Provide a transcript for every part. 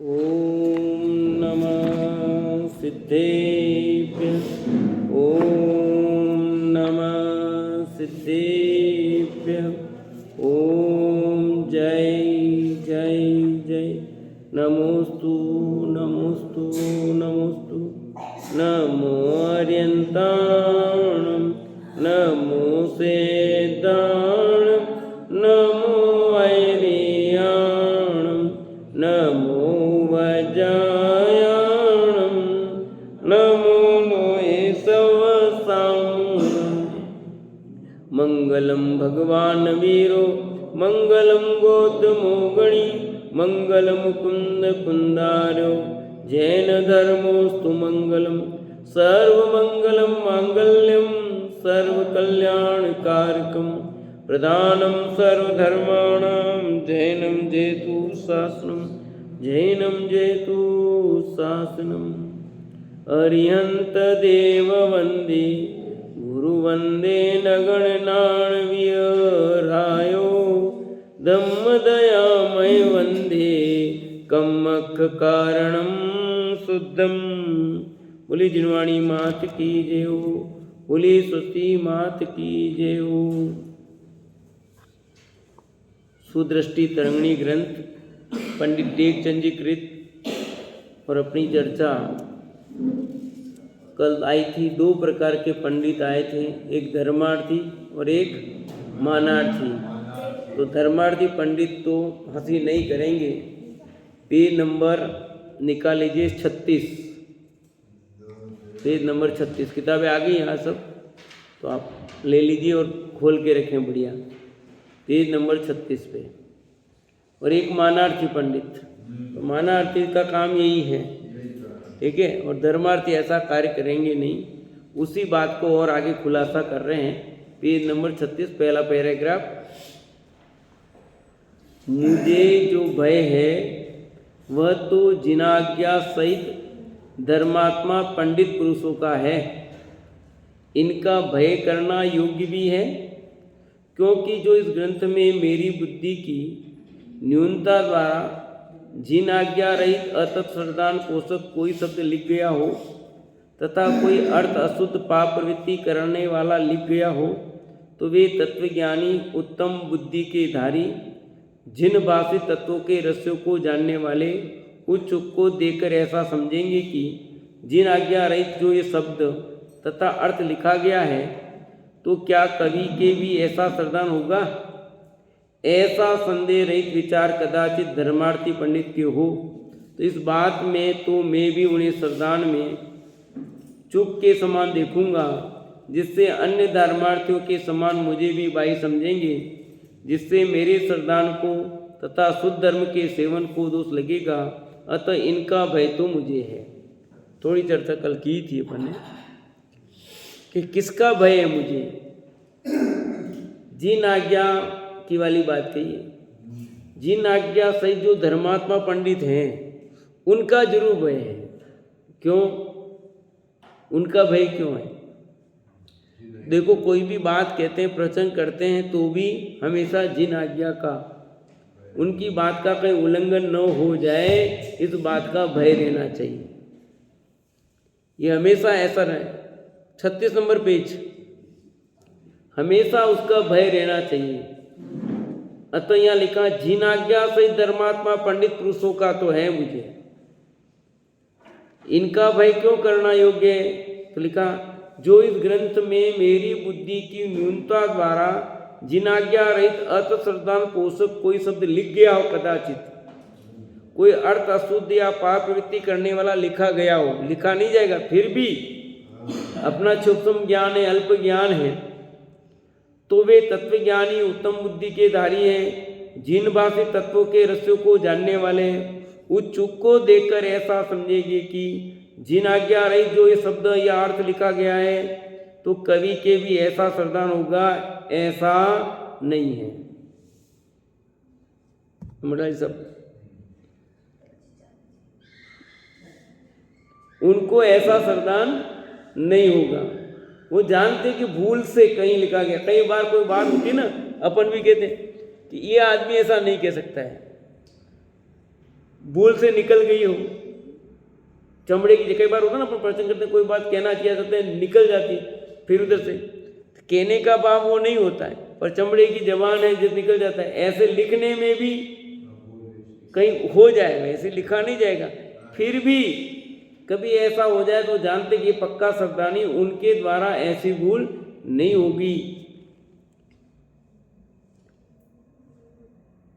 ओम नमः सिद्धेभ्यः। ओम नमः सिद्धेभ्यः। ओम जय जय जय। नमोस्तु नमोस्तु नमोस्तु। नमो अर्यन्ताणं नमो सेदाणं नमो ऐरियाणं नमो वजायाणं नमो लोये सवसां। मंगलम भगवान वीरो मंगलम गौतमो गणी मंगलम कुंद कुंदारो जैन धर्मोस्तु मंगलम सर्वमंगलम मांगल्यम सर्वकल्याणकारकम प्रधानम सर्वधर्माणां जैनम जेतु शासनम जैनम जेतु शासनम। अरिहंत देव वंदे गुरु वंदे नगणनाण विहरायो धम्म दयामय वंदे कम्मख कारणम शुद्धम। बोली जिनवाणी मात की जय हो। बोली स्वस्ति मात की जय हो। सुदृष्टि तरंगिणी ग्रंथ पंडित टेकचंद जी कृत और अपनी चर्चा कल आई थी। दो प्रकार के पंडित आए थे, एक धर्मार्थी और एक मानार्थी। तो धर्मार्थी पंडित तो हंसी नहीं करेंगे। पेज नंबर निकाल लीजिए 36, पेज नंबर 36। किताबें आ गई यहाँ सब, तो आप ले लीजिए और खोल के रखें बढ़िया, पेज नंबर 36 पे। और एक मानार्थी पंडित, तो मानार्थी का काम यही है, ठीक है। और धर्मार्थी ऐसा कार्य करेंगे नहीं। उसी बात को और आगे खुलासा कर रहे हैं। पेज नंबर 36 पहला पैराग्राफ। मुझे जो भय है वह तो जिनाज्ञा सहित धर्मात्मा पंडित पुरुषों का है। इनका भय करना योग्य भी है, क्योंकि जो इस ग्रंथ में मेरी बुद्धि की न्यूनता द्वारा जिन आज्ञा रहित अतत्सर्दान पोषक कोई शब्द लिख गया हो तथा कोई अर्थ अशुद्ध पाप प्रवृत्ति करने वाला लिख गया हो, तो वे तत्वज्ञानी उत्तम बुद्धि के धारी जिन भाषित तत्वों के रहस्यों को जानने वाले उच्च को देखकर ऐसा समझेंगे कि जिन आज्ञा रहित जो ये शब्द तथा अर्थ लिखा गया है, तो क्या कवि के भी ऐसा श्रद्धान होगा? ऐसा संदेह रहित विचार कदाचित धर्मार्थी पंडित के हो, तो इस बात में तो मैं भी उन्हें श्रद्धान में चुप के समान देखूंगा, जिससे अन्य धर्मार्थियों के समान मुझे भी भाई समझेंगे, जिससे मेरे श्रद्धान को तथा शुद्ध धर्म के सेवन को दोष लगेगा। अतः इनका भय तो मुझे है। थोड़ी चर्चा कल की थी अपन ने कि किसका भय है मुझे। जिन आज्ञा की वाली बात कही है। जिन आज्ञा सही जो धर्मात्मा पंडित हैं उनका जरूर भय है। क्यों उनका भय क्यों है? देखो, कोई भी बात कहते हैं, प्रवचन करते हैं, तो भी हमेशा जिन आज्ञा का, उनकी बात का कहीं उल्लंघन न हो जाए, इस बात का भय रहना चाहिए। ये हमेशा ऐसा रहे। 36 नंबर पेज, हमेशा उसका भय रहना चाहिए। अतः यहाँ लिखा जिन आज्ञा से धर्मात्मा पंडित पुरुषों का तो है मुझे, इनका भय क्यों करना योग्य है? तो लिखा जो इस ग्रंथ में मेरी बुद्धि की न्यूनता द्वारा जिन आज्ञा रहित अतश्रद्धान पोषक कोई शब्द लिख गया हो, कदाचित कोई अर्थ अशुद्ध या पाप प्रवृत्ति करने वाला लिखा गया हो, लिखा नहीं जाएगा, फिर भी अपना सूक्ष्म ज्ञान है, अल्प ज्ञान है, तो वे तत्वज्ञानी उत्तम बुद्धि के धारी हैं, जिन भाषित तत्वों के रहस्यों को जानने वाले हैं। उस चूक को देखकर ऐसा समझेंगे कि जिन आज्ञा रहित जो ये शब्द या अर्थ लिखा गया है, तो कवि के भी ऐसा श्रद्धान होगा, ऐसा नहीं है। सब उनको ऐसा श्रद्धान नहीं होगा। वो जानते कि भूल से कहीं लिखा गया। कई बार कोई बात होती ना, अपन भी कहते कि ये आदमी ऐसा नहीं कह सकता है, भूल से निकल गई हो, चमड़े की, कई बार होता है ना, अपन प्रश्न करते हैं, कोई बात कहना किया जाता है, निकल जाती है फिर उधर से, कहने का भाव वो नहीं होता है, पर चमड़े की जबान है जो निकल जाता है। ऐसे लिखने में भी कहीं हो जाए, वैसे लिखा नहीं जाएगा, फिर भी कभी ऐसा हो जाए तो जानते कि ये पक्का सरदारनी, उनके द्वारा ऐसी भूल नहीं होगी।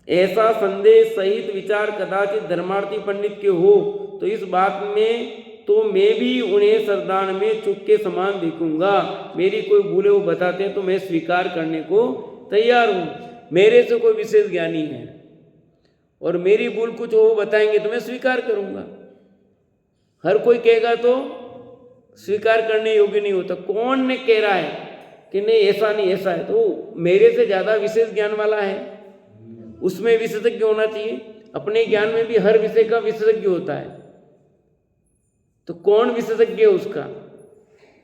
ऐसा संदेश सहित विचार कदाचित धर्मार्थी पंडित के हो तो इस बात में तो मैं भी उन्हें सरदार में चुप के समान दिखूंगा। मेरी कोई भूले वो बताते हैं तो मैं स्वीकार करने को तैयार हूँ। मेरे से कोई विशेष ज्ञानी है और मेरी भूल कुछ वो बताएंगे तो मैं स्वीकार करूँगा। हर कोई कहेगा तो स्वीकार करने योग्य नहीं होता। कौन ने कह रहा है कि नहीं ऐसा नहीं ऐसा है, तो मेरे से ज़्यादा विशेष ज्ञान वाला है, उसमें विशेषज्ञ होना चाहिए। अपने ज्ञान में भी हर विषय का विशेषज्ञ होता है, तो कौन विशेषज्ञ है उसका?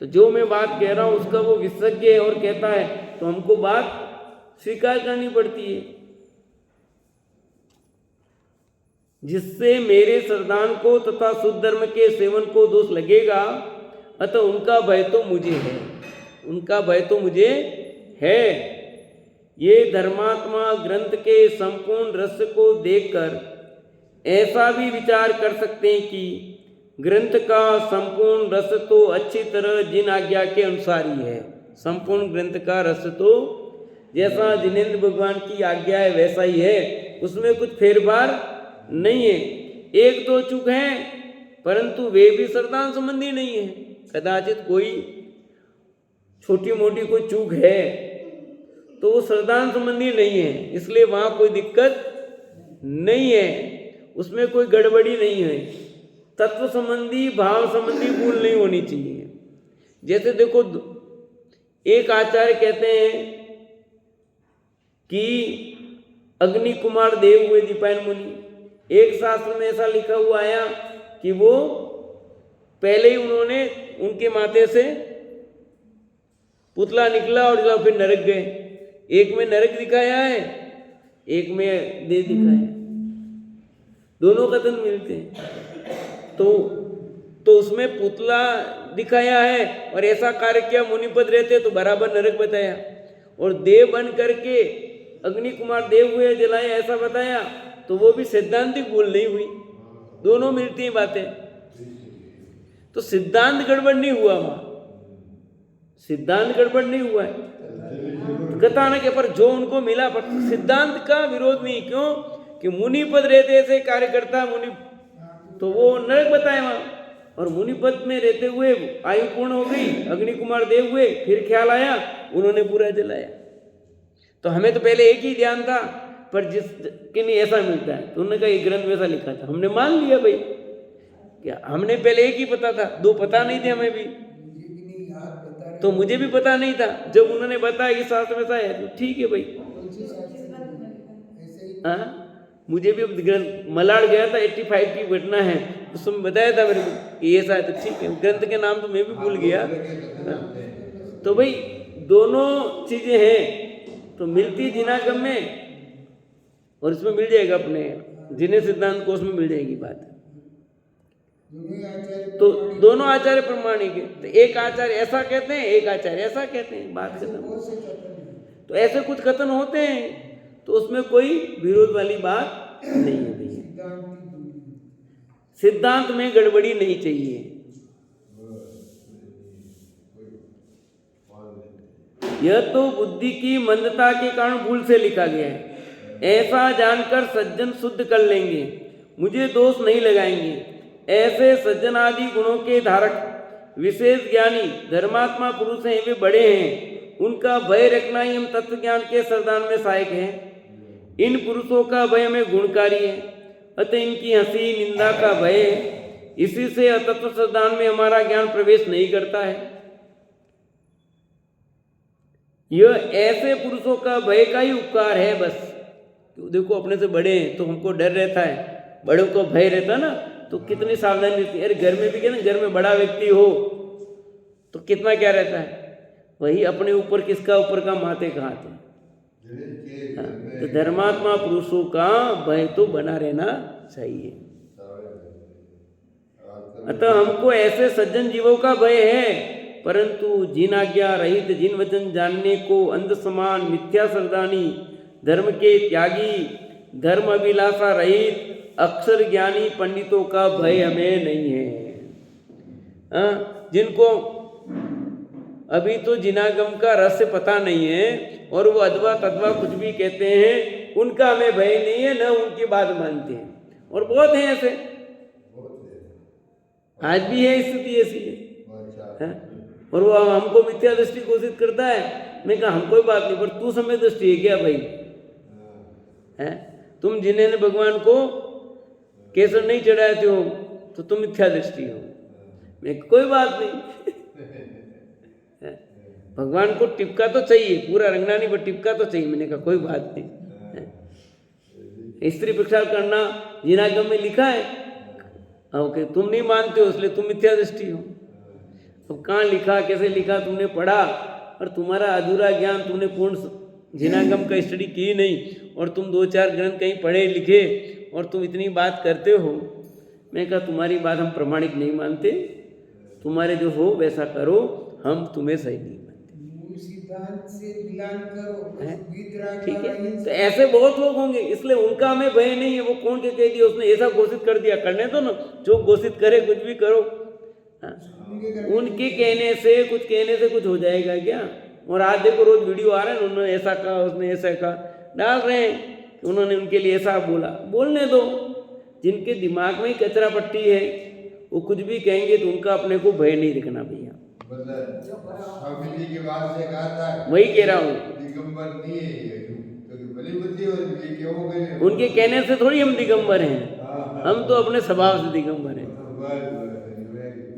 तो जो मैं बात कह रहा हूँ उसका वो विशेषज्ञ है और कहता है तो हमको बात स्वीकार करनी पड़ती है, जिससे मेरे सरदान को तथा शुद्ध धर्म के सेवन को दोष लगेगा। अतः उनका भय तो मुझे है, उनका भय तो मुझे है। ये धर्मात्मा ग्रंथ के संपूर्ण रहस्य को देखकर ऐसा भी विचार कर सकते हैं कि ग्रंथ का संपूर्ण रस तो अच्छी तरह जिन आज्ञा के अनुसार ही है। संपूर्ण ग्रंथ का रस तो जैसा जिनेंद्र भगवान की आज्ञा है वैसा ही है, उसमें कुछ फेरफार नहीं है। एक दो चूक हैं परंतु वे भी सरदान संबंधी नहीं है। कदाचित कोई छोटी मोटी कोई चूक है तो वो सरदान संबंधी नहीं है, इसलिए वहाँ कोई दिक्कत नहीं है, उसमें कोई गड़बड़ी नहीं है। तत्व संबंधी भाव संबंधी भूल नहीं होनी चाहिए। जैसे देखो, एक आचार्य कहते हैं कि अग्नि कुमार देव हुए दीपायन मुनि। एक शास्त्र में ऐसा लिखा हुआ आया कि वो पहले ही उन्होंने उनके माथे से पुतला निकला और फिर नरक गए। एक में नरक दिखाया है, एक में देह दिखाया, दोनों कथन मिलते हैं। तो उसमें पुतला दिखाया है और ऐसा कार्य किया, मुनिपद रहते तो बराबर नरक बताया, और देव बन करके अग्नि कुमार देव हुए जलाए ऐसा बताया, तो वो भी सिद्धांतिक भूल नहीं हुई। दोनों मिलती हैं बातें, तो सिद्धांत गड़बड़ नहीं हुआ, वहां सिद्धांत गड़बड़ नहीं हुआ है। कथानक के पर जो उनको मिला, पर सिद्धांत का विरोध नहीं। क्यों कि मुनिपद रहते ऐसे कार्य करता मुनि, तो वो नरक बताए वहां, और मुनिपद में रहते हुए आयु पूर्ण हो गई, अग्नि कुमार देव हुए, फिर ख्याल आया उन्होंने पूरा जलाया। तो हमें तो पहले एक ही ध्यान था, पर जिस कि नहीं ऐसा मिलता है, तो उन्होंने कहा ये ग्रंथ वैसा लिखा था, हमने मान लिया भाई। क्या हमने पहले एक ही पता था, दो पता नहीं थे हमें भी, तो मुझे भी पता नहीं था। जब उन्होंने बताया कि शास्त्र में ऐसा है तो ठीक है भाई। हाँ, मुझे भी ग्रंथ मलाड गया था, 85 की घटना है, उसमें बताया था मेरे को कि ऐसा है, तो ठीक है। ग्रंथ के नाम तो मैं भी भूल गया। तो भाई दोनों चीजें हैं, तो मिलती जिनागम में और इसमें मिल जाएगा, अपने जिन्हें सिद्धांत कोश में मिल जाएगी बात। तो दोनों आचार्य प्रमाणिक है। तो एक आचार्य ऐसा कहते हैं, एक आचार्य ऐसा कहते हैं, बात खत्म। तो ऐसे कुछ कथन होते हैं, तो उसमें कोई विरोध वाली बात नहीं है भैया। सिद्धांत में गड़बड़ी नहीं चाहिए। यह तो बुद्धि की मंदता के कारण भूल से लिखा गया है, ऐसा जानकर सज्जन शुद्ध कर लेंगे, मुझे दोष नहीं लगाएंगे। ऐसे सज्जन आदि गुणों के धारक विशेष ज्ञानी धर्मात्मा पुरुष हैं, वे बड़े हैं, उनका भय रखना ही हम तत्व ज्ञान के सरदान में सहायक है। इन पुरुषों का भय हमें गुणकारी है, अतः इनकी हंसी निंदा का भय है, इसी से अतत्व सरदान में हमारा ज्ञान प्रवेश नहीं करता है। यह ऐसे पुरुषों का भय का ही उपकार है बस। देखो अपने से बड़े हैं तो हमको डर रहता है, बड़ों को भय रहता ना, तो कितनी सावधानी रहती है। अरे घर में भी क्या ना, घर में बड़ा व्यक्ति हो तो कितना क्या रहता है, वही अपने ऊपर किसका ऊपर का माथे का हाथ है। तो धर्मात्मा पुरुषों का भय तो बना रहना चाहिए। अतः हमको ऐसे सज्जन जीवों का भय है, परंतु जिन आज्ञा रहित जिन वचन जानने को अंध समान मिथ्या श्रद्धानी धर्म के त्यागी धर्म अभिलाषा रहित अक्षर ज्ञानी पंडितों का भय हमें नहीं है। जिनको अभी तो जिनागम का रहस्य पता नहीं है और वो अथवा तथवा कुछ भी कहते हैं, उनका हमें भय नहीं है, न उनकी बात मानते हैं। और बहुत हैं ऐसे, आज भी है स्थिति ऐसी है। और वो हमको मिथ्या दृष्टि घोषित करता है। मैं कहा हम कोई बात नहीं, पर तू समय दृष्टि है क्या भाई? है तुम जिन्हें भगवान को केसर नहीं चढ़ाए थे हो तो तुम मिथ्या दृष्टि हो। मैं कोई बात नहीं भगवान को टिपका तो चाहिए, पूरा रंगना नहीं पर टिपका तो चाहिए। मैंने कहा कोई बात नहीं। स्त्री प्रक्षाल करना जिनागम में लिखा है। ओके, तुम नहीं मानते हो इसलिए तुम मिथ्या दृष्टि हो। अब कहाँ लिखा, कैसे लिखा, तुमने पढ़ा और तुम्हारा अधूरा ज्ञान, तुमने पूर्ण जिनागम का स्टडी की नहीं और तुम 2-4 ग्रंथ कहीं पढ़े लिखे और तुम इतनी बात करते हो। मैं कहा तुम्हारी बात हम प्रमाणिक नहीं मानते, तुम्हारे जो हो वैसा करो, हम तुम्हें सही नहीं मानते। ठीक है, तो ऐसे बहुत लोग होंगे, इसलिए उनका हमें भय नहीं है। वो कौन के कह दिया, उसने ऐसा घोषित कर दिया, करने दो ना, जो घोषित करे कुछ भी करो। उनके कहने से कुछ हो जाएगा क्या? और आज देखो रोज वीडियो आ रहे हैं, उन्होंने ऐसा कहा, उसने ऐसा कहा, डाल रहे हैं, उन्होंने उनके लिए ऐसा बोला। बोलने दो, जिनके दिमाग में ही कचरा पट्टी है वो कुछ भी कहेंगे तो उनका अपने को भय नहीं दिखना भैया। वही कह रहा हूँ, उनके कहने से थोड़ी हम दिगंबर हैं, हम तो अपने स्वभाव से दिगंबर हैं।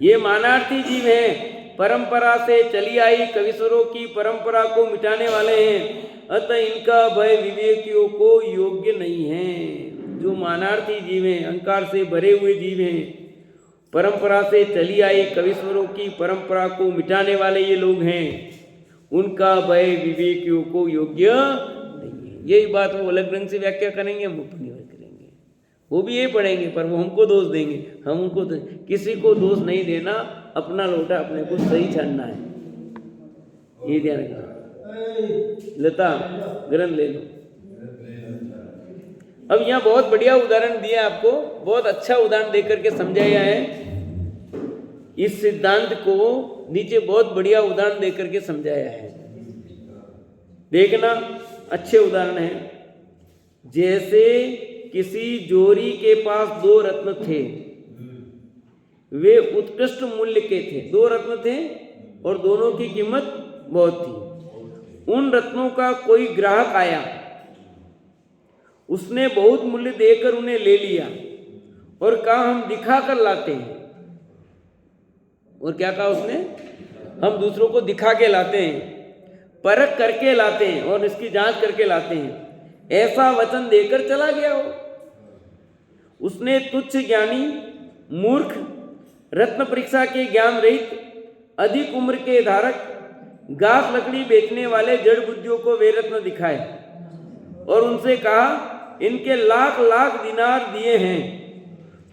ये मानार्थी जीव हैं, परंपरा से चली आई कविश्वरों की परंपरा को मिटाने वाले हैं, अतः इनका भय विवेकियों को योग्य नहीं है। जो मानार्थी जीव हैं, अहंकार से भरे हुए जीव हैं, परंपरा से चली आई कविश्वरों की परंपरा को मिटाने वाले ये लोग हैं, उनका भय विवेकियों को योग्य नहीं है। यही बात वो अलग ढंग से व्याख्या करेंगे, हम अपनी व्याख्या करेंगे, वो भी ये पढ़ेंगे, पर वो हमको दोष देंगे। हम उनको किसी को दोष नहीं देना, अपना लोटा अपने को सही छानना है, ये ध्यान रखना। लता ग्रंथ ले लो। अब यहाँ बहुत बढ़िया उदाहरण दिया आपको, बहुत अच्छा उदाहरण देकर के समझाया है। इस सिद्धांत को नीचे बहुत बढ़िया उदाहरण देकर के समझाया है। देखना, अच्छे उदाहरण हैं। जैसे किसी जोरी के पास 2 रत्न थे, वे उत्कृष्ट मूल्य के थे। 2 रत्न थे और दोनों की कीमत बहुत थी। उन रत्नों का कोई ग्राहक आया, उसने बहुत मूल्य देकर उन्हें ले लिया और कहा हम दिखा कर लाते हैं। और क्या कहा उसने? हम दूसरों को दिखा के लाते हैं, परख करके लाते हैं और इसकी जांच करके लाते हैं, ऐसा वचन देकर चला गया हो। उसने तुच्छ ज्ञानी मूर्ख रत्न परीक्षा के ज्ञान रहित अधिक उम्र के धारक घास लकड़ी बेचने वाले जड़ बुद्धियों को वे रत्न दिखाए और उनसे कहा इनके लाख लाख दिनार दिए हैं,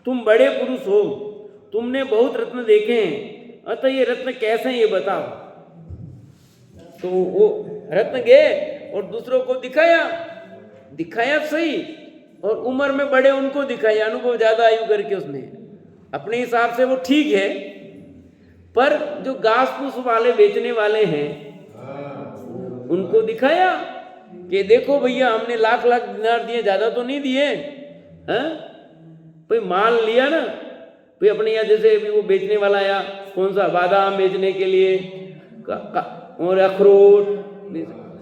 तुम बड़े पुरुष हो, तुमने बहुत रत्न देखे हैं, अतः ये रत्न कैसे हैं ये बताओ। तो वो रत्न गए और दूसरों को दिखाया सही, और उम्र में बड़े उनको दिखाया, अनुभव ज्यादा आयु करके उसने अपने हिसाब से वो ठीक है। पर जो घास फूस वाले बेचने वाले हैं उनको दिखाया कि देखो भैया हमने लाख लाख दिनार दिए, ज्यादा तो नहीं दिए हैं। भाई माल लिया ना, भाई अपने यहाँ जैसे भी वो बेचने वाला आया, कौन सा बादाम बेचने के लिए और अखरोट,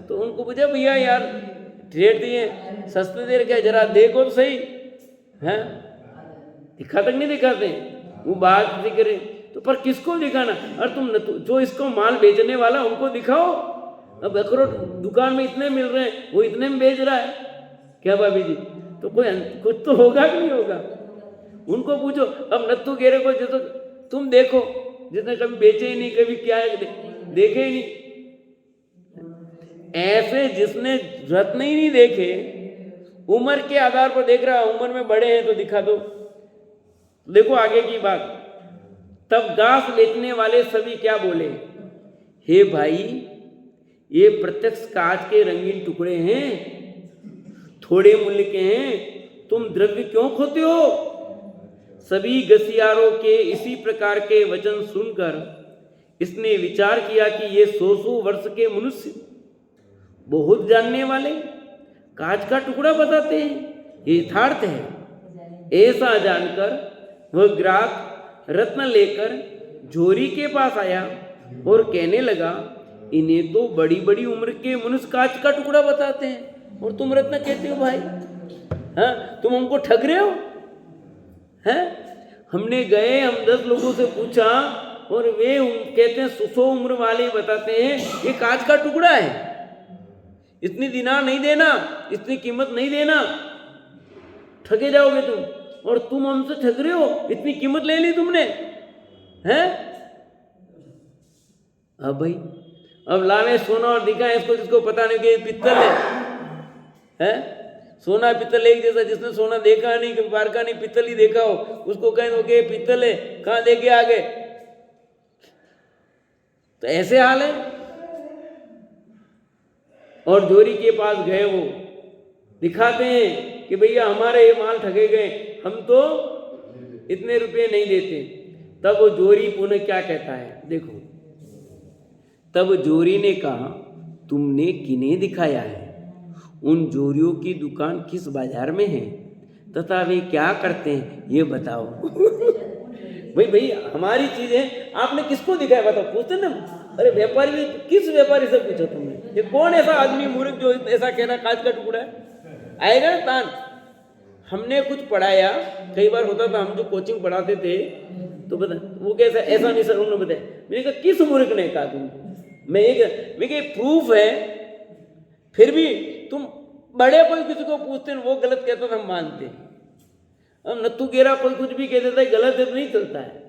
तो उनको पूछा भैया यार रेट दिए सस्ते दे रखे, जरा देखो तो सही है। दिखा तक नहीं दिखाते, वो बात नहीं करे तो पर किसको दिखाना? और तुम जो इसको माल बेचने वाला उनको दिखाओ। अब अखरोट दुकान में इतने मिल रहे हैं, वो इतने में बेच रहा है, क्या भाभी जी? तो कुछ तो होगा कि नहीं होगा? उनको पूछो। अब नत्थु घेरे को जो तुम देखो, जिसने कभी बेचे ही नहीं, कभी क्या देखे ही नहीं, ऐसे जिसने रत्न ही नहीं देखे, उम्र के आधार पर देख रहा, उम्र में बड़े हैं तो दिखा दो। देखो आगे की बात, तब घास बेचने वाले सभी क्या बोले, हे भाई ये प्रत्यक्ष कांच के रंगीन टुकड़े हैं, थोड़े मूल्य के हैं, तुम द्रव्य क्यों खोते हो। सभी घसियारों के इसी प्रकार के वचन सुनकर इसने विचार किया कि ये 100 वर्ष के मनुष्य बहुत जानने वाले कांच का टुकड़ा बताते हैं, ये यथार्थ है। ऐसा जानकर वह ग्राहक रत्न लेकर झोरी के पास आया और कहने लगा, इन्हें तो बड़ी बड़ी उम्र के मनुष्य कांच का टुकड़ा बताते हैं और तुम रत्न कहते हो भाई। हाँ, तुम हमको ठग रहे हो। हैं, हमने गए, हम 10 लोगों से पूछा और वे कहते हैं 100 उम्र वाले बताते हैं ये कांच का टुकड़ा है, इतनी दिनार नहीं देना, इतनी कीमत नहीं देना, ठगे जाओगे तुम। और तुम हमसे ठग रहे हो, इतनी कीमत ले ली तुमने। हैं, अब भाई अब लावे सोना और दिखाए इसको, जिसको पता नहीं कि पित्तल है। सोना पित्तल एक जैसा, जिसने सोना देखा नहीं, कभी बारका नहीं, पित्तल ही देखा हो, उसको कहें तो कि पित्तल है, कहाँ लेके आ गए। तो ऐसे हाल है। और जोरी के पास गए, वो दिखाते हैं कि भैया हमारे ये माल ठगे गए, हम तो इतने रुपए नहीं देते। तब वो जोरी पुनः क्या कहता है, देखो, तब जोरी ने कहा, तुमने किन्हें दिखाया है, उन जोरियों की दुकान किस बाजार में है तथा वे क्या करते हैं ये बताओ। भाई हमारी चीजें आपने किसको दिखाया बताओ, पूछते ना। अरे व्यापारी, किस व्यापारी से पूछा तुमने, ये कौन ऐसा आदमी मूर्ख जो ऐसा कहना कांच का टुकड़ा है, आएगा ना तान। हमने कुछ पढ़ाया, कई बार होता था, हम जो कोचिंग पढ़ाते थे तो बता, वो कैसा, ऐसा नहीं सर उन्होंने बताया। मैंने कहा किस मूर्ख ने कहा तुमको, मैं प्रूफ है, फिर भी तुम बड़े कोई किसी को पूछते हैं, वो गलत कहता था, हम मानते हैं। अब नत्थु गेरा कोई कुछ भी कह देता है, गलत है तो नहीं चलता है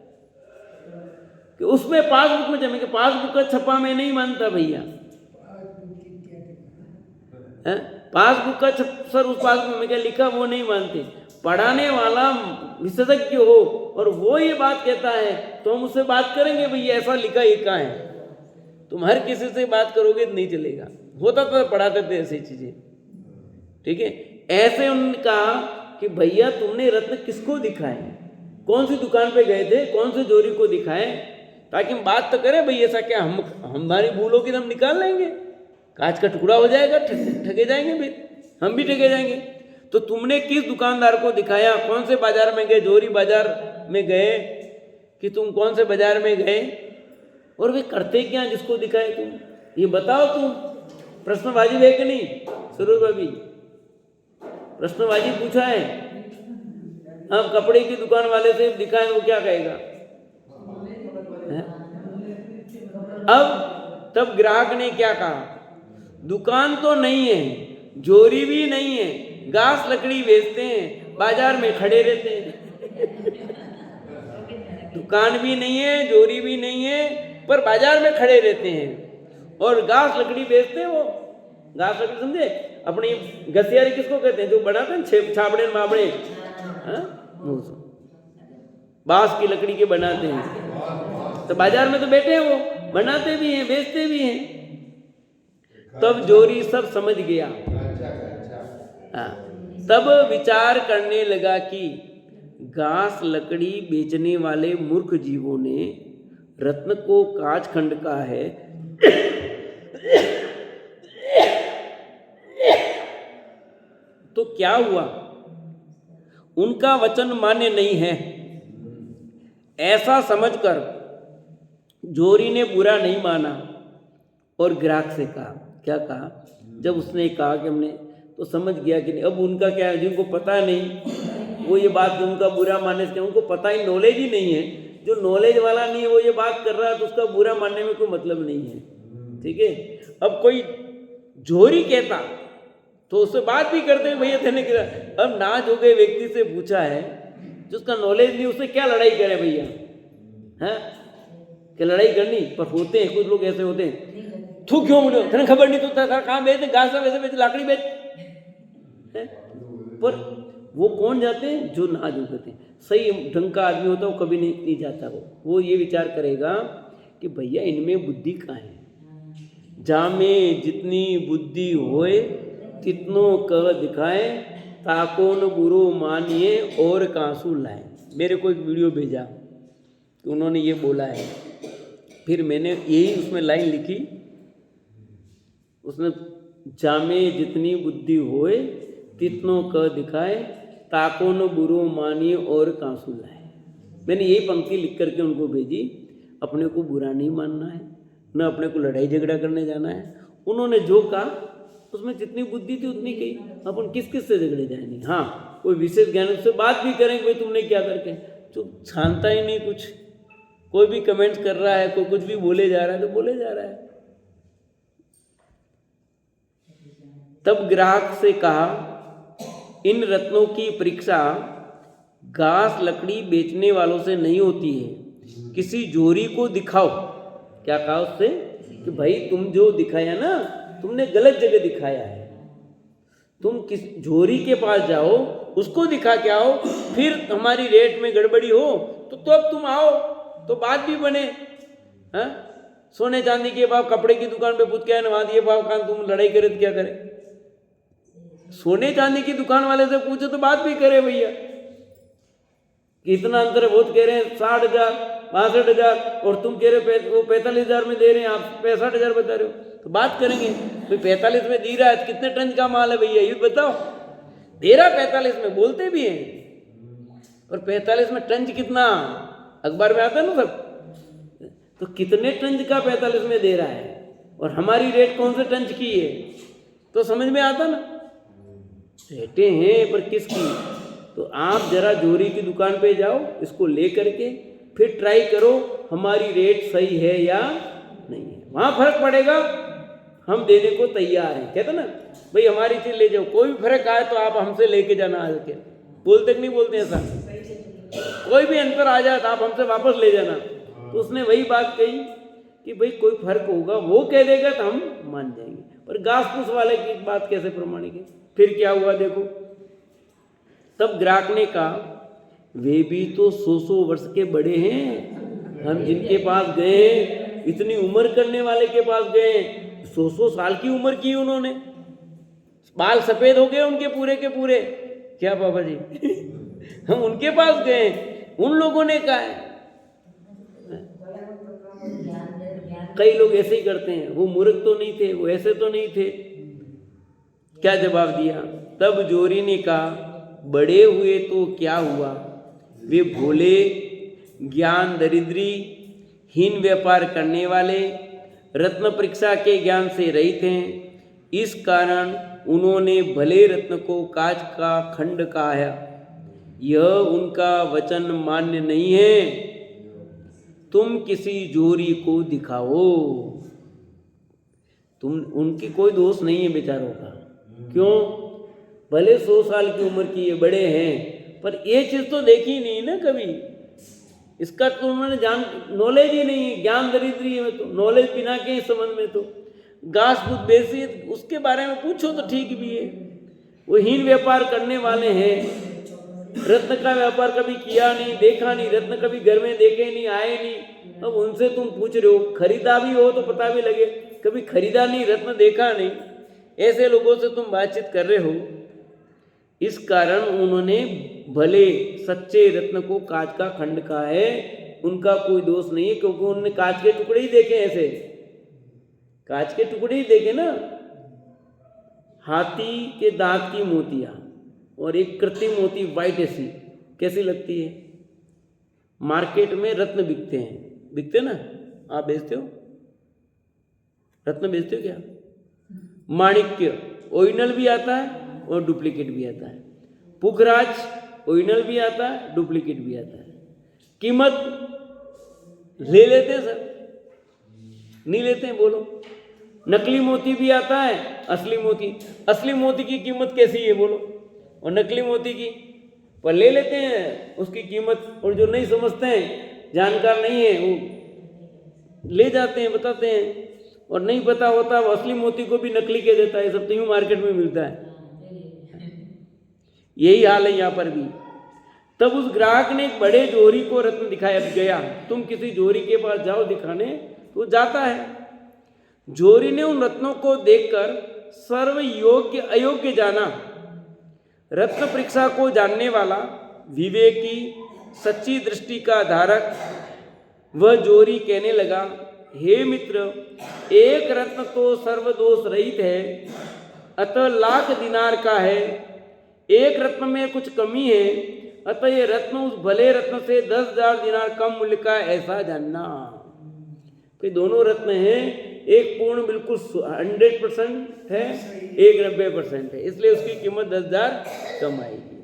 कि उसमें पासबुक में जमे, पासबुक का छपा मैं नहीं मानता भैया। पासबुक का सर उस पासबुक में क्या लिखा वो नहीं मानते। पढ़ाने वाला विशेषज्ञ हो और वो ये बात कहता है तो हम उससे बात करेंगे, भैया ऐसा लिखा ये कहाँ है। तुम हर किसी से बात करोगे तो नहीं चलेगा। होता तो पढ़ाते थे ऐसी चीजें, ठीक है। ऐसे उन्होंने कहा कि भैया तुमने रत्न किसको दिखाए, कौन सी दुकान पे गए थे, कौन से जोरी को दिखाए, ताकि हम बात तो करें भैया ऐसा क्या, हम हमारी भूल होगी तो हम निकाल लेंगे, कांच का टुकड़ा हो जाएगा, ठगे जाएंगे भाई, हम भी ठगे जाएंगे। तो तुमने किस दुकानदार को दिखाया, कौन से बाजार में गए, जोरी बाजार में गए कि तुम कौन से बाजार में गए, और वे करते क्या जिसको दिखाए तुम, ये बताओ तुम। प्रश्नबाजी है कि नहीं सरोज भाभी, प्रश्नबाजी पूछा है। अब कपड़े की दुकान वाले से दिखाए वो क्या कहेगा। अब तब ग्राहक ने क्या कहा, दुकान तो नहीं है, जोरी भी नहीं है, घास लकड़ी बेचते हैं, बाजार में खड़े रहते हैं। दुकान भी नहीं है, जोरी भी नहीं है, पर बाजार में खड़े रहते हैं और घास लकड़ी बेचते हैं। वो घास लकड़ी समझे, अपनी घसियारी किसको कहते हैं, जो बनाते हैं छाबड़े माबड़े, बांस की लकड़ी के बनाते हैं। तो बाजार में तो बैठे हैं, वो बनाते भी हैं, बेचते भी हैं। तब जोरी सब समझ गया। तब विचार करने लगा कि घास लकड़ी बेचने वाले मूर्ख जीवों ने रत्न को कांच खंड का है तो क्या हुआ, उनका वचन मान्य नहीं है। ऐसा समझकर जोरी ने बुरा नहीं माना और ग्राहक से कहा, क्या कहा, जब उसने कहा कि हमने तो समझ गया कि नहीं। अब उनका क्या है, जिनको पता नहीं वो ये बात, उनका बुरा मानने से, उनको पता ही, नॉलेज ही नहीं है। जो नॉलेज वाला नहीं है वो ये बात कर रहा है तो उसका बुरा मानने में कोई मतलब नहीं है, ठीक है। अब कोई जोरी कहता तो उससे बात भी करते भैया देने की। अब ना जो गए व्यक्ति से पूछा है जिसका नॉलेज नहीं, उससे क्या लड़ाई करे भैया, है क्या लड़ाई करनी। पर होते हैं कुछ लोग ऐसे होते हैं, तू क्यों मुझे तेने खबर नहीं, तो कहाँ बेच, घास वैसे बेच, लाकड़ी बेच। पर वो कौन जाते हैं? जो नाजुक होते हैं। सही ढंग का आदमी होता है वो कभी नहीं जाता। वो ये विचार करेगा कि भैया इनमें बुद्धि कहाँ है। जामे जितनी बुद्धि होए तितनो कह दिखाए, ताको न बुरो मानिए और कांसू लाए। मेरे को एक वीडियो भेजा तो उन्होंने ये बोला है, फिर मैंने यही उसमें लाइन लिखी, उसमें जामे जितनी बुद्धि होए तितनो कह दिखाए, ताको न बुरो मानिए और कांसू लाए। मैंने यही पंक्ति लिख करके उनको भेजी। अपने को बुरा नहीं मानना है, न अपने को लड़ाई झगड़ा करने जाना है। उन्होंने जो कहा उसमें जितनी बुद्धि थी उतनी कही। अपन किस किस से झगड़े जाएंगे। हाँ, कोई विशेष ज्ञान से बात भी करेंगे, भाई तुमने क्या करके, जो छानता ही नहीं कुछ। कोई भी कमेंट कर रहा है, कोई कुछ भी बोले जा रहा है तो बोले जा रहा है। तब ग्राहक से कहा, इन रत्नों की परीक्षा घास लकड़ी बेचने वालों से नहीं होती है, किसी जोरी को दिखाओ। क्या कहा उससे कि भाई तुम जो दिखाया ना, तुमने गलत जगह दिखाया है। तुम किस जोरी के पास जाओ, उसको दिखा के आओ, फिर हमारी रेट में गड़बड़ी हो तो अब तुम आओ तो बात भी बने। हाँ, सोने चांदी के भाव कपड़े की दुकान पे पूछ के आए ना, वहां दिए भाव खान तुम लड़ाई करे तो क्या करे। सोने चांदी की दुकान वाले से पूछो तो बात भी करे भैया कि इतना अंतर है। बहुत कह रहे हैं 60,000 62,000 और तुम कह रहे हो वो 45,000 में दे रहे हैं, आप 65,000 बता रहे हो, तो बात करेंगे। तो 45 में दी रहा है, कितने टन का माल है भैया ये बताओ। दे रहा 45 में, बोलते भी हैं, और 45 में टन कितना अखबार में आता है ना सब, तो कितने टन का 45 में दे रहा है और हमारी रेट कौन से टन की है, तो समझ में आता ना। रेटे हैं पर किसकी। तो आप जरा जोरी की दुकान पे जाओ, इसको ले करके फिर ट्राई करो हमारी रेट सही है या नहीं है। वहाँ फर्क पड़ेगा, हम देने को तैयार हैं। कहते ना भाई हमारी चीज ले जाओ, कोई भी फर्क आए तो आप हमसे लेके जाना आके। बोलते कि नहीं बोलते ऐसा, कोई भी अंतर आ जाए तो आप हमसे वापस ले जाना। तो उसने वही बात कही कि भाई कोई फर्क होगा, वो कह देगा तो हम मान जाएंगे, पर घास फूस वाले की बात कैसे प्रमाणिक है। फिर क्या हुआ देखो, तब ग्राहक ने कहा, वे भी तो 100 वर्ष के बड़े हैं। हम जिनके पास गए, इतनी उम्र करने वाले के पास गए, 100 साल की उम्र की उन्होंने, बाल सफेद हो गए उनके पूरे के पूरे। क्या बाबा जी हम उनके पास गए, उन लोगों ने कहा है। कई लोग ऐसे ही करते हैं, वो मूर्ख तो नहीं थे, वो ऐसे तो नहीं थे। क्या जवाब दिया, तब जोरी ने कहा, बड़े हुए तो क्या हुआ, वे भोले, ज्ञान दरिद्री, हीन व्यापार करने वाले, रत्न परीक्षा के ज्ञान से रहित हैं। इस कारण उन्होंने भले रत्न को कांच का खंड कहा। यह उनका वचन मान्य नहीं है। तुम किसी जोरी को दिखाओ। तुम, उनकी कोई दोष नहीं है बेचारों का। क्यों, भले 100 साल की उम्र की ये बड़े हैं, पर ये चीज़ तो देखी नहीं ना कभी। इसका तो उन्होंने नॉलेज ही नहीं है। ज्ञान दरिद्री है, तो नॉलेज बिना के इस संबंध में तो घास फूस बेची, उसके बारे में पूछो तो ठीक भी है। वो हीन व्यापार करने वाले हैं, रत्न का व्यापार कभी किया नहीं, देखा नहीं, रत्न कभी घर में देखे नहीं, आए नहीं। अब उनसे तुम पूछ रहे हो, खरीदा भी हो तो पता भी लगे, कभी खरीदा नहीं, रत्न देखा नहीं, ऐसे लोगों से तुम बातचीत कर रहे हो। इस कारण उन्होंने भले सच्चे रत्न को कांच का खंड कहा है। उनका कोई दोष नहीं है, क्योंकि उन्होंने कांच के टुकड़े ही देखे, ऐसे कांच के टुकड़े ही देखे ना। हाथी के दांत की मोतियां और एक कृत्रिम मोती वाइट, ऐसी कैसी लगती है। मार्केट में रत्न बिकते हैं, बिकते ना, आप बेचते हो, रत्न बेचते हो क्या। माणिक्य ओरिजिनल भी आता है और डुप्लीकेट भी आता है। पुखराज ओरिजिनल भी आता है, डुप्लीकेट भी आता है। कीमत ले लेते हैं सर, नहीं लेते हैं बोलो। नकली मोती भी आता है, असली मोती। असली मोती की कीमत कैसी है बोलो, और नकली मोती की, पर ले लेते हैं उसकी कीमत। और जो नहीं समझते हैं, जानकार नहीं है, वो ले जाते हैं, बताते हैं, और नहीं पता होता वो असली मोती को भी नकली कह देता है। सब तो यूं मार्केट में मिलता है। यही हाल है यहाँ पर भी। तब उस ग्राहक ने एक बड़े जोहरी को रत्न दिखाया गया। तुम किसी जोहरी के पास जाओ दिखाने, तो जाता है। जोहरी ने उन रत्नों को देखकर सर्व योग्य अयोग्य जाना। रत्न परीक्षा को जानने वाला, विवेकी, सच्ची दृष्टि का धारक वह जोहरी कहने लगा, हे मित्र, एक रत्न तो सर्वदोष रहित है, अतः लाख दिनार का है। एक रत्न में कुछ कमी है, अतः ये रत्न उस भले रत्न से 10,000 दिनार कम मूल्य का, ऐसा जानना। तो दोनों रत्न हैं, एक पूर्ण बिल्कुल 100% है, एक 90% है, इसलिए उसकी कीमत 10,000 कम आएगी।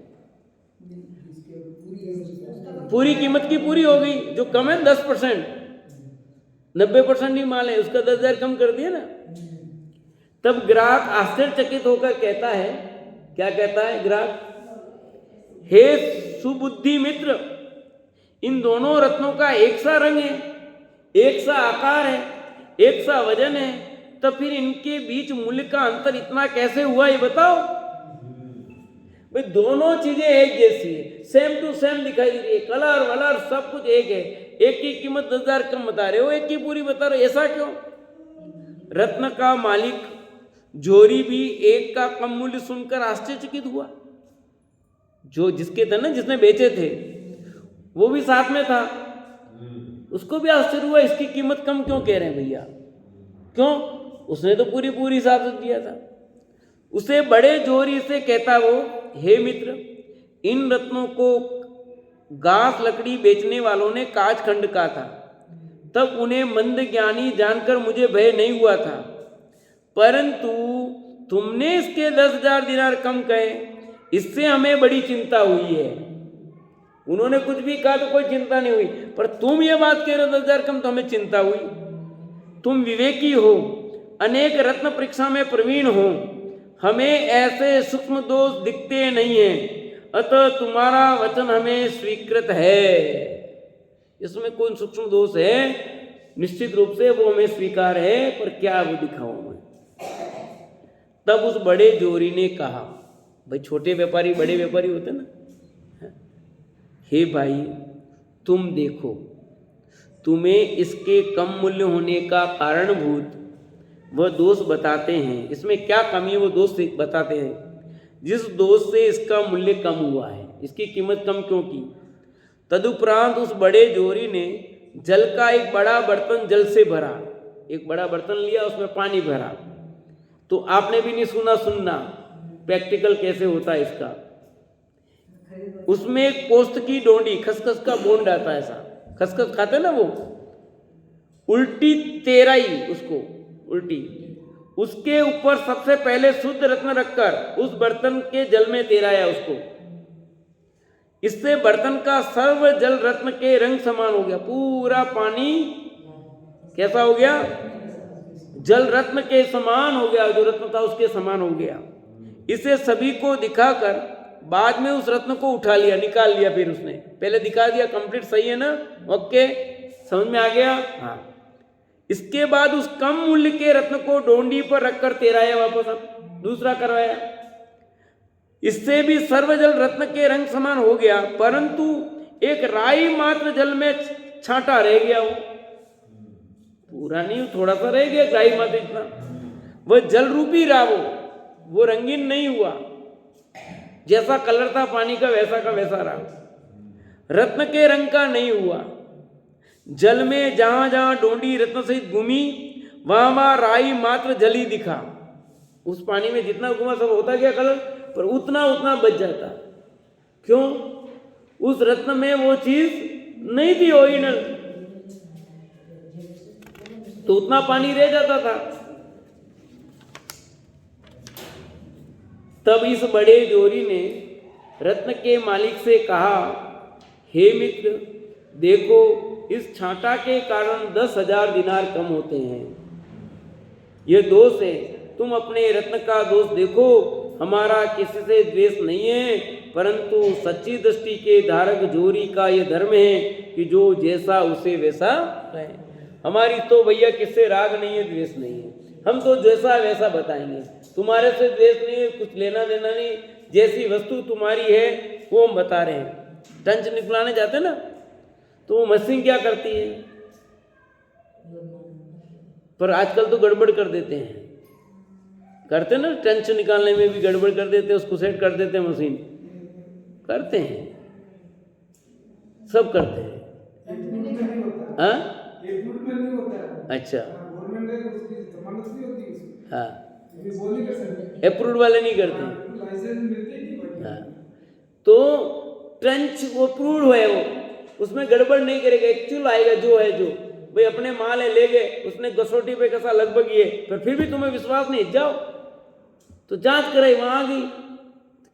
पूरी कीमत की पूरी हो गई, जो कम है 10%, 90% ही माल है, उसका 10,000 कम कर दिया ना। तब ग्राहक आश्चर्यचकित होकर कहता है, क्या कहता है ग्राहक, हे सुबुद्धि मित्र, इन दोनों रत्नों का एक सा रंग है, एक सा आकार है, एक सा वजन है, तो फिर इनके बीच मूल्य का अंतर इतना कैसे हुआ, ये बताओ। भाई दोनों चीजें एक जैसी है, सेम टू सेम दिखाई दे रही है, कलर वलर सब कुछ एक है, एक की कीमत 10,000 कम बता रहे हो, एक की पूरी बता रहे हो, ऐसा क्यों। रत्न का मालिक जोहरी भी एक का कम मूल्य सुनकर आश्चर्यचकित हुआ। जो जिसके थे ना, जिसने बेचे थे, वो भी साथ में था, उसको भी आश्चर्य हुआ, इसकी कीमत कम क्यों कह रहे हैं भैया, क्यों, उसने तो पूरी हिसाब से दिया था। उसे बड़े जोहरी से कहता वो, हे मित्र, इन रत्नों को घास लकड़ी बेचने वालों ने काचखंड का था, तब उन्हें मंद ज्ञानी जानकर मुझे भय नहीं हुआ था, परंतु तुमने इसके 10,000 दिनार कम कहे, इससे हमें बड़ी चिंता हुई है। उन्होंने कुछ भी कहा तो कोई चिंता नहीं हुई, पर तुम ये बात कह रहे हो 10,000 कम, तो हमें चिंता हुई। तुम विवेकी हो, अनेक रत्न परीक्षा में प्रवीण हो, हमें ऐसे सूक्ष्म दोष दिखते नहीं हैं, अतः तुम्हारा वचन हमें स्वीकृत है। इसमें कौन सूक्ष्म दोष है, निश्चित रूप से वो हमें स्वीकार है, पर क्या वो दिखाऊं मैं। तब उस बड़े जोहरी ने कहा, भाई छोटे व्यापारी बड़े व्यापारी होते ना, हे भाई तुम देखो, तुम्हें इसके कम मूल्य होने का कारणभूत वह दोष बताते हैं, इसमें क्या कमी है वो दोष बताते हैं, जिस दोष से इसका मूल्य कम हुआ है, इसकी कीमत कम क्यों की। तदुपरांत उस बड़े जोहरी ने जल का एक बड़ा बर्तन जल से भरा, एक बड़ा बर्तन लिया, उसमें पानी भरा। तो आपने भी नहीं सुनना प्रैक्टिकल कैसे होता है इसका। उसमें एक पोस्त की डोंडी, खसखस का बोंड आता है, ऐसा खसखस खाते ना वो, उल्टी तेराई, उसको उल्टी, उसके ऊपर सबसे पहले शुद्ध रत्न रखकर उस बर्तन के जल में तेराया उसको। इससे बर्तन का सर्व जल रत्न के रंग समान हो गया, पूरा पानी कैसा हो गया, जल रत्न के समान हो गया, जो रत्न था उसके समान हो गया। इसे सभी को दिखाकर बाद में उस रत्न को उठा लिया, निकाल लिया, फिर उसने पहले दिखा दिया, कंप्लीट सही है ना, ओके, समझ में आ गया, हाँ। इसके बाद उस कम मूल्य के रत्न को डोंडी पर रखकर तेराया वापस, अब दूसरा करवाया। इससे भी सर्वजल रत्न के रंग समान हो गया, परंतु एक राई मात्र जल में छांटा रह गया, वो पूरा नहीं, थोड़ा सा रह गया, राई मात्र इतना, वह जल रूपी रहा, वो रंगीन नहीं हुआ, जैसा कलर था पानी का वैसा का वैसा रहा, रत्न के रंग का नहीं हुआ। जल में जहां जहां डोंडी रत्न सहित घूमी, वहां वहां राई मात्र जल ही दिखा। उस पानी में जितना घुमा सब होता गया कलर, पर उतना उतना बच जाता, क्यों, उस रत्न में वो चीज नहीं थी ओरिजिनल, तो उतना पानी रह जाता था। तब इस बड़े जोहरी ने रत्न के मालिक से कहा, हे मित्र, देखो इस छांटा के कारण 10,000 दिनार कम होते हैं, यह दोष है, तुम अपने रत्न का दोष देखो, हमारा किसी से द्वेष नहीं है, परंतु सच्ची दृष्टि के धारक जोहरी का यह धर्म है कि जो जैसा उसे वैसा कहे। हमारी तो भैया किससे राग नहीं है, द्वेष नहीं है, हम तो जैसा वैसा बताएंगे, तुम्हारे से द्वेष नहीं है, कुछ लेना देना नहीं, जैसी वस्तु तुम्हारी है वो हम बता रहे हैं। टंच निकलाने जाते ना तो वो मशीन क्या करती है, पर आजकल तो गड़बड़ कर देते हैं, करते ना, टंच निकालने में भी गड़बड़ कर देते हैं, उसको सेट कर देते हैं, मशीन करते हैं, सब करते हैं। हाँ अच्छा, हाँ अप्रूव्ड वाले नहीं करते। हाँ तो ट्रंच वो अप्रूव्ड है, वो उसमें गड़बड़ नहीं करेगा, एक्चुअल आएगा जो है, जो भाई अपने माल है ले गए, उसने कसौटी पे कसा लगभग ये, पर फिर भी तुम्हें विश्वास नहीं, जाओ तो जांच कराई, वहां आ गई,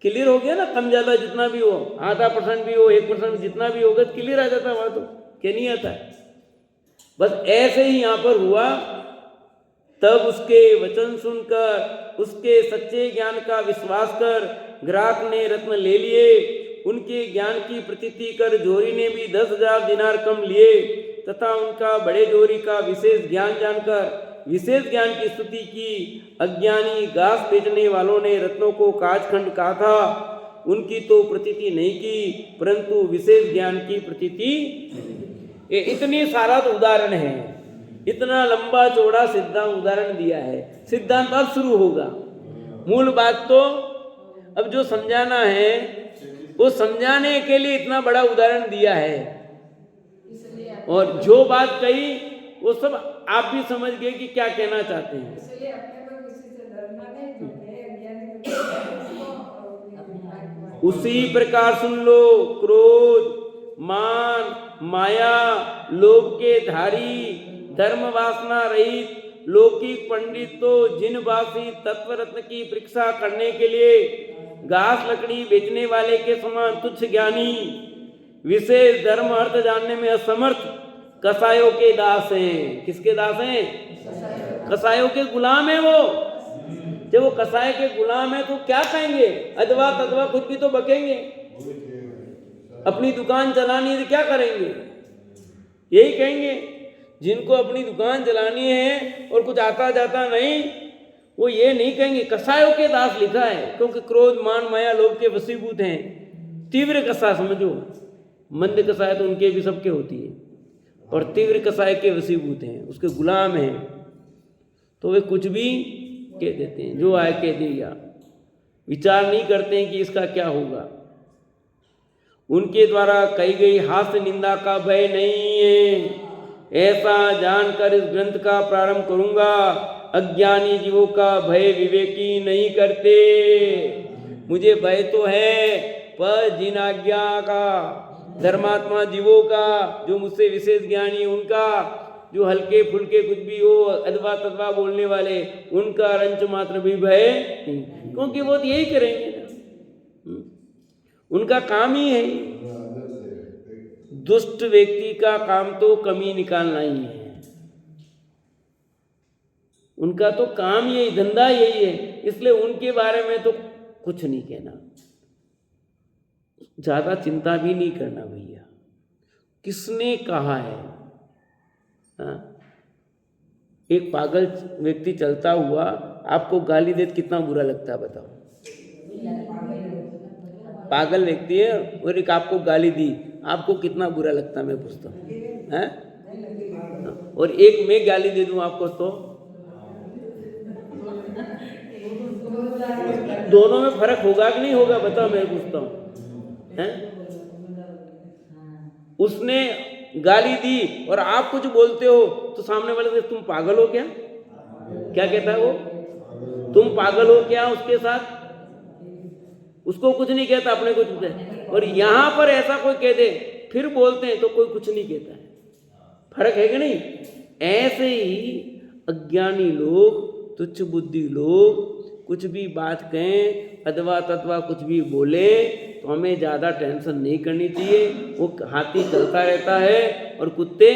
क्लियर हो गया ना, कम ज्यादा जितना भी हो, आधा % भी हो, 1% जितना भी होगा तो क्लियर आ जाता है वहां, तो क्या नहीं आता है। बस ऐसे ही यहां पर हुआ। तब उसके वचन सुनकर, उसके सच्चे ज्ञान का विश्वास कर ग्राहक ने रत्न ले लिए। उनके ज्ञान की प्रतीति कर जोरी ने भी 10,000 दिनार कम लिए तथा उनका बड़े जोरी का विशेष ज्ञान जानकर विशेष ज्ञान की स्तुति की। अज्ञानी घास बेचने वालों ने रत्नों को काचखंड कहा था, उनकी तो प्रतीति नहीं की परंतु विशेष ज्ञान की प्रतीति। ये इतनी सारा तो उदाहरण है, इतना लंबा चौड़ा सिद्धांत उदाहरण दिया है। सिद्धांत अब शुरू होगा, मूल बात तो अब जो समझाना है वो समझाने के लिए इतना बड़ा उदाहरण दिया है, और जो बात कही वो सब आप भी समझ गए कि क्या कहना चाहते हैं। उसी प्रकार सुन लो, क्रोध, मान, माया, लोभ के धारी, धर्म वासना रहित लौकिक पंडित तो जिनवासी तत्व रत्न की परीक्षा करने के लिए घास लकड़ी बेचने वाले के समान तुच्छ ज्ञानी, विशेष धर्म अर्थ जानने में असमर्थ कसायों के दास हैं। किसके दास हैं? कसायों के गुलाम है वो। जब वो कसाई के गुलाम है तो क्या कहेंगे? अदवा तदवा खुद भी तो बकेंगे। अपनी दुकान चलानी है तो क्या करेंगे? यही कहेंगे। जिनको अपनी दुकान चलानी है और कुछ आता जाता नहीं, वो ये नहीं कहेंगे। कसायों के दास लिखा है, क्योंकि क्रोध, मान, माया, लोभ के वशीभूत हैं। तीव्र कसाय समझो, मंद कसाय तो उनके भी सबके होती है, और तीव्र कसाय के वशीभूत हैं, उसके गुलाम हैं, तो वे कुछ भी कह देते हैं, जो आए कह दिया, विचार नहीं करते हैं कि इसका क्या होगा। उनके द्वारा कही गई हास्य निंदा का भय नहीं है, ऐसा जानकर इस ग्रंथ का प्रारंभ करूंगा। अज्ञानी जीवों का भय विवेकी नहीं करते। मुझे भय तो है, पर जिन आज्ञा का, धर्मात्मा जीवों का, जो मुझसे विशेष ज्ञानी, उनका, जो हल्के फुल्के कुछ भी हो, अदवा तदवा बोलने वाले, उनका रंच मात्र भी भय नहीं, क्योंकि वो तो यही करेंगे ना, उनका काम ही है। दुष्ट व्यक्ति का काम तो कमी निकालना ही है, उनका तो काम यही, धंधा यही है, इसलिए उनके बारे में तो कुछ नहीं कहना, ज्यादा चिंता भी नहीं करना भैया। किसने कहा है? हाँ? एक पागल व्यक्ति चलता हुआ आपको गाली दे, कितना बुरा लगता है बताओ? पागल व्यक्ति है और एक आपको गाली दी, आपको कितना बुरा लगता है? मैं पूछता हूँ, हैं? और एक मैं गाली दे दूं आपको, तो दोनों में फर्क होगा कि नहीं होगा बताओ? मैं पूछता हूँ, हैं? उसने गाली दी और आप कुछ बोलते हो तो सामने वाले से तुम पागल हो क्या? क्या कहता है वो? तुम पागल हो क्या? उसके साथ उसको कुछ नहीं कहता, अपने कुछ कहता है। और यहां पर ऐसा कोई कह दे फिर बोलते हैं तो कोई कुछ नहीं कहता है। फर्क है कि नहीं? ऐसे ही अज्ञानी लोग, तुच्छ बुद्धि लोग कुछ भी बात कहें, अदवा तदवा कुछ भी बोले, तो हमें ज़्यादा टेंशन नहीं करनी चाहिए। वो हाथी चलता रहता है और कुत्ते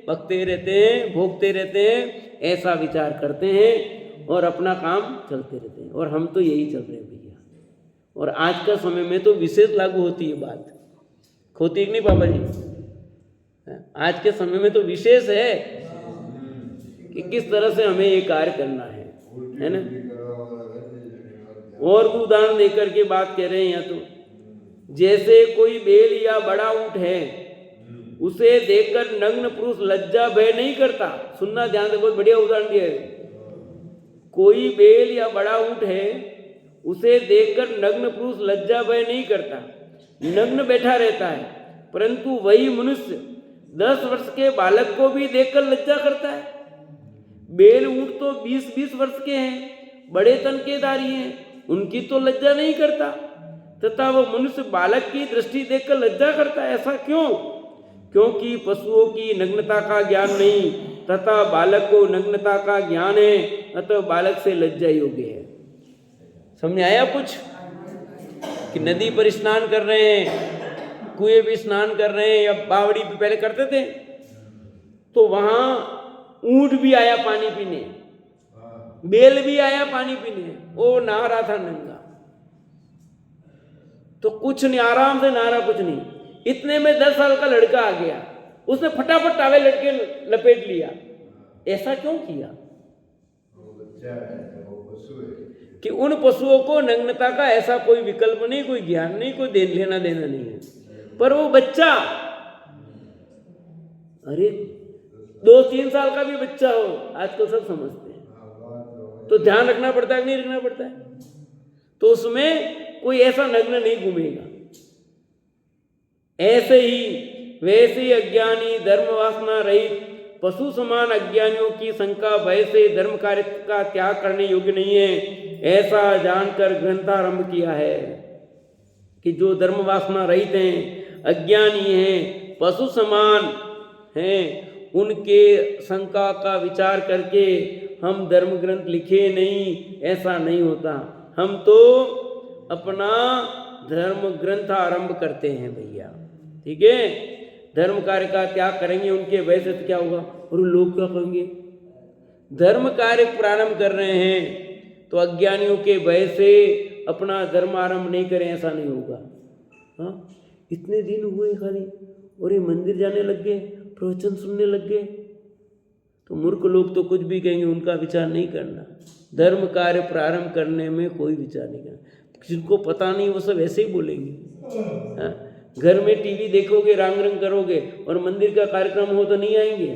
पकते रहते हैं, भोगते रहते हैं, ऐसा विचार करते हैं और अपना काम चलते रहते हैं। और हम तो यही चल रहे हैं भैया। और आज का समय में तो विशेष लागू होती है बात, होती कि नहीं पापा जी? आज के समय में तो विशेष है कि किस तरह से हमें ये कार्य करना है ना? और भी उदाहरण देकर के बात कह रहे हैं यहाँ तो, जैसे कोई बेल या बड़ा ऊंट है, उसे देखकर नग्न पुरुष लज्जा भय नहीं करता। सुनना ध्यान से, बहुत बढ़िया उदाहरण दिया है। कोई बेल या बड़ा ऊंट है, उसे देखकर नग्न पुरुष लज्जा भय नहीं करता, नग्न बैठा रहता है। परंतु वही मनुष्य 10 वर्ष के बालक को भी देखकर लज्जा करता है। बेल ऊंट तो 20-20 वर्ष के हैं, बड़े तनकेदारी हैं, उनकी तो लज्जा नहीं करता, तथा वो मनुष्य बालक की दृष्टि देखकर लज्जा करता है। ऐसा क्यों? क्योंकि पशुओं की नग्नता का ज्ञान नहीं तथा बालक को नग्नता का ज्ञान है, अतः बालक से लज्जा योग्य है। समझ में आया कुछ? कि नदी पर स्नान कर रहे हैं, कुएं पे स्नान कर रहे हैं, या बावड़ी पे पहले करते थे, तो वहां ऊंट भी आया पानी पीने, बेल भी आया पानी पीने, वो नहा रहा था नंगा, तो कुछ नहीं, आराम से नहा रहा, कुछ नहीं। इतने में 10 साल का लड़का आ गया, उसने फटाफट टावल लड़के लपेट लिया। ऐसा क्यों किया? कि उन पशुओं को नग्नता का ऐसा कोई विकल्प नहीं, कोई ज्ञान नहीं, कोई लेना देना नहीं है। पर वो बच्चा, अरे 2-3 साल का भी बच्चा हो, आजकल सब समझते हैं, तो ध्यान रखना पड़ता है कि नहीं रखना पड़ता है? तो उसमें कोई ऐसा नग्न नहीं घूमेगा। ऐसे ही वैसे ही अज्ञानी धर्म वासना रहित पशु समान अज्ञानियों की शंका भय से धर्म कार्य का त्याग करने योग्य नहीं है, ऐसा जानकर ग्रंथारंभ किया है। कि जो धर्म वासना रहित हैं, अज्ञानी हैं, पशु समान हैं, उनके शंका का विचार करके हम धर्म ग्रंथ लिखे नहीं, ऐसा नहीं होता। हम तो अपना धर्म ग्रंथ आरंभ करते हैं भैया, ठीक है। धर्म कार्य का त्याग करेंगे, उनके भय से तो क्या होगा, और लोग क्या कहेंगे? धर्म कार्य प्रारंभ कर रहे हैं तो अज्ञानियों के भय से अपना धर्म आरंभ नहीं करें, ऐसा नहीं होगा। हाँ, इतने दिन हुए खाली और ये मंदिर जाने लग गए, प्रवचन सुनने लग गए, तो मूर्ख लोग तो कुछ भी कहेंगे, उनका विचार नहीं करना। धर्म कार्य प्रारंभ करने में कोई विचार नहीं करना। जिनको पता नहीं वो सब ऐसे ही बोलेंगे। हाँ, घर में टीवी देखोगे, रंग रंग करोगे, और मंदिर का कार्यक्रम हो तो नहीं आएंगे।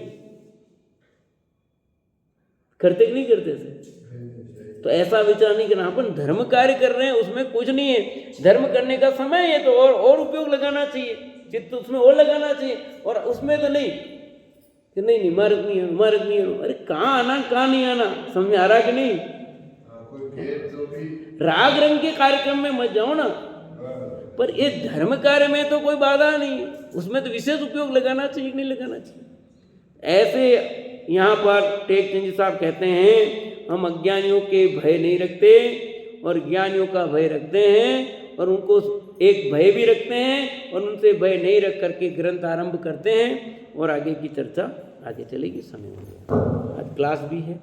करते कि नहीं करते से? तो ऐसा विचार नहीं करना। अपन धर्म कार्य कर रहे हैं, उसमें कुछ नहीं है। धर्म करने का समय है तो और उपयोग लगाना चाहिए, चित्त उसमें और लगाना चाहिए, और उसमें तो नहीं कि नहीं मार्ग नहीं है, मार्ग नहीं है। अरे कहाँ आना कहाँ नहीं आना, समझ में आ रहा कि नहीं? राग रंग के कार्यक्रम में मत जाओ ना, पर ये धर्म कार्य में तो कोई बाधा नहीं, उसमें तो विशेष उपयोग लगाना चाहिए कि नहीं लगाना चाहिए। ऐसे यहाँ पर टेक चंद जी साहब कहते हैं, हम अज्ञानियों के भय नहीं रखते और ज्ञानियों का भय रखते हैं, और उनको एक भय भी रखते हैं, और उनसे भय नहीं रख करके ग्रंथ आरंभ करते हैं। और आगे की चर्चा आगे चलेगी, समय हो गया, आज क्लास भी है।